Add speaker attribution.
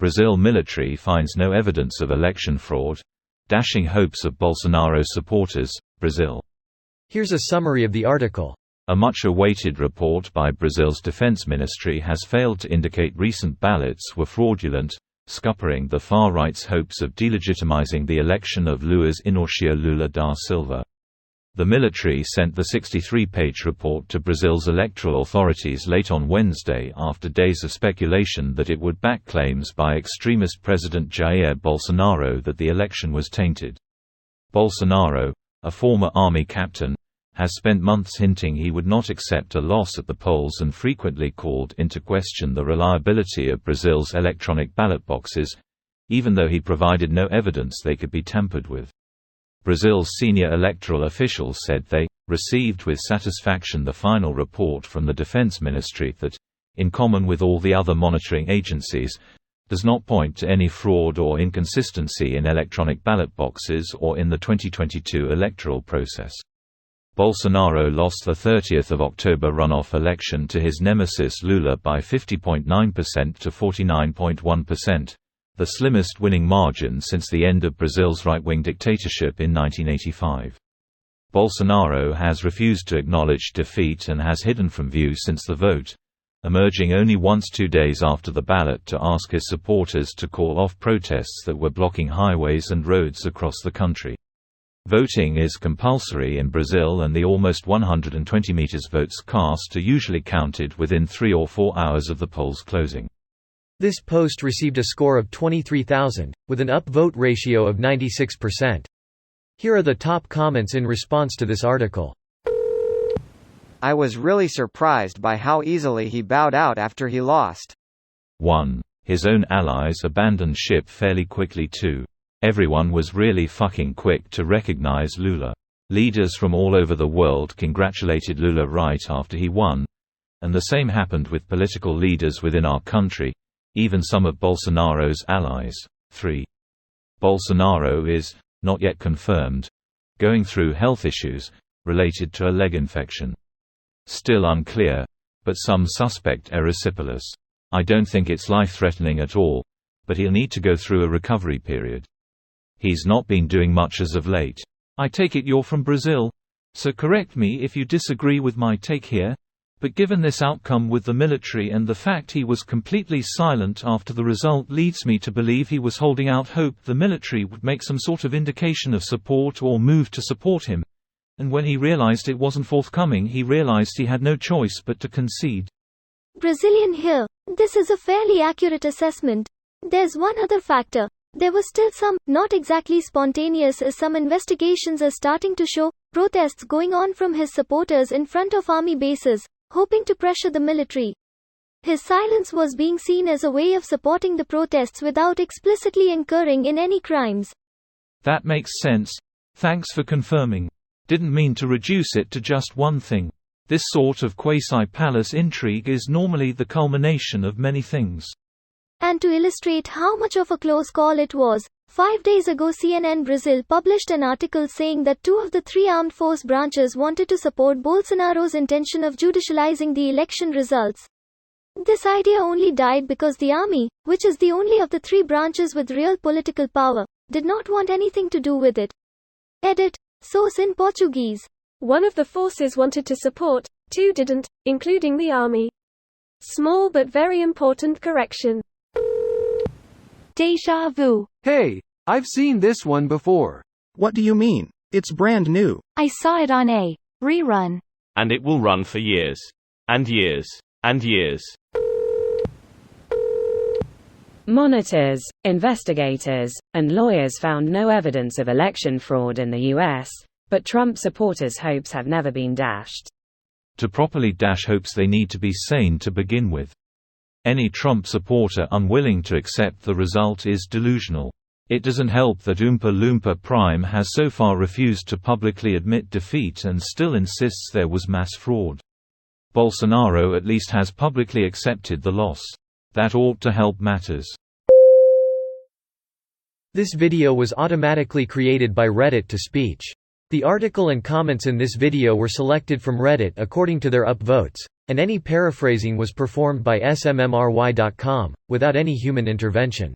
Speaker 1: Brazil military finds no evidence of election fraud. Dashing hopes of Bolsonaro supporters, Brazil.
Speaker 2: Here's a summary of the article.
Speaker 1: A much-awaited report by Brazil's defense ministry has failed to indicate recent ballots were fraudulent, scuppering the far-right's hopes of delegitimizing the election of Luiz Inácio Lula da Silva. The military sent the 63-page report to Brazil's electoral authorities late on Wednesday after days of speculation that it would back claims by extremist President Jair Bolsonaro that the election was tainted. Bolsonaro, a former army captain, has spent months hinting he would not accept a loss at the polls and frequently called into question the reliability of Brazil's electronic ballot boxes, even though he provided no evidence they could be tampered with. Brazil's senior electoral officials said they received with satisfaction the final report from the defense ministry that, in common with all the other monitoring agencies, does not point to any fraud or inconsistency in electronic ballot boxes or in the 2022 electoral process. Bolsonaro lost the 30th of October runoff election to his nemesis Lula by 50.9% to 49.1%, the slimmest winning margin since the end of Brazil's right-wing dictatorship in 1985. Bolsonaro has refused to acknowledge defeat and has hidden from view since the vote, emerging only once 2 days after the ballot to ask his supporters to call off protests that were blocking highways and roads across the country. Voting is compulsory in Brazil and the almost 120 meters votes cast are usually counted within 3 or 4 hours of the polls closing.
Speaker 2: This post received a score of 23,000, with an upvote ratio of 96%. Here are the top comments in response to this article.
Speaker 3: I was really surprised by how easily he bowed out after he lost.
Speaker 1: 1. His own allies abandoned ship fairly quickly too. Everyone was really fucking quick to recognize Lula. Leaders from all over the world congratulated Lula right after he won, and the same happened with political leaders within our country, even some of Bolsonaro's allies. 3. Bolsonaro is, not yet confirmed, going through health issues related to a leg infection. Still unclear, but some suspect erysipelas. I don't think it's life-threatening at all, but he'll need to go through a recovery period. He's not been doing much as of late. I take it you're from Brazil, so correct me if you disagree with my take here, but given this outcome with the military and the fact he was completely silent after the result leads me to believe he was holding out hope the military would make some sort of indication of support or move to support him, and when he realized it wasn't forthcoming he realized he had no choice but to concede.
Speaker 4: Brazilian here. This is a fairly accurate assessment. There's one other factor. There was still some, not exactly spontaneous as some investigations are starting to show, protests going on from his supporters in front of army bases, hoping to pressure the military. His silence was being seen as a way of supporting the protests without explicitly incurring in any crimes.
Speaker 1: That makes sense. Thanks for confirming. Didn't mean to reduce it to just one thing. This sort of quasi-palace intrigue is normally the culmination of many things.
Speaker 4: And to illustrate how much of a close call it was, 5 days ago CNN Brazil published an article saying that 2 of the 3 armed force branches wanted to support Bolsonaro's intention of judicializing the election results. This idea only died because the army, which is the only of the 3 branches with real political power, did not want anything to do with it. Edit. Source in Portuguese.
Speaker 5: One of the forces wanted to support, 2 didn't, including the army. Small but very important correction.
Speaker 4: Deja vu.
Speaker 6: Hey, I've seen this one before.
Speaker 7: What do you mean? It's brand new.
Speaker 4: I saw it on a rerun.
Speaker 8: And it will run for years. And years. And years.
Speaker 9: Monitors, investigators, and lawyers found no evidence of election fraud in the U.S., but Trump supporters' hopes have never been dashed.
Speaker 1: To properly dash hopes they need to be sane to begin with. Any Trump supporter unwilling to accept the result is delusional. It doesn't help that Oompa Loompa Prime has so far refused to publicly admit defeat and still insists there was mass fraud. Bolsonaro at least has publicly accepted the loss. That ought to help matters.
Speaker 2: This video was automatically created by Reddit to speech. The article and comments in this video were selected from Reddit according to their upvotes. and any paraphrasing was performed by smmry.com, without any human intervention.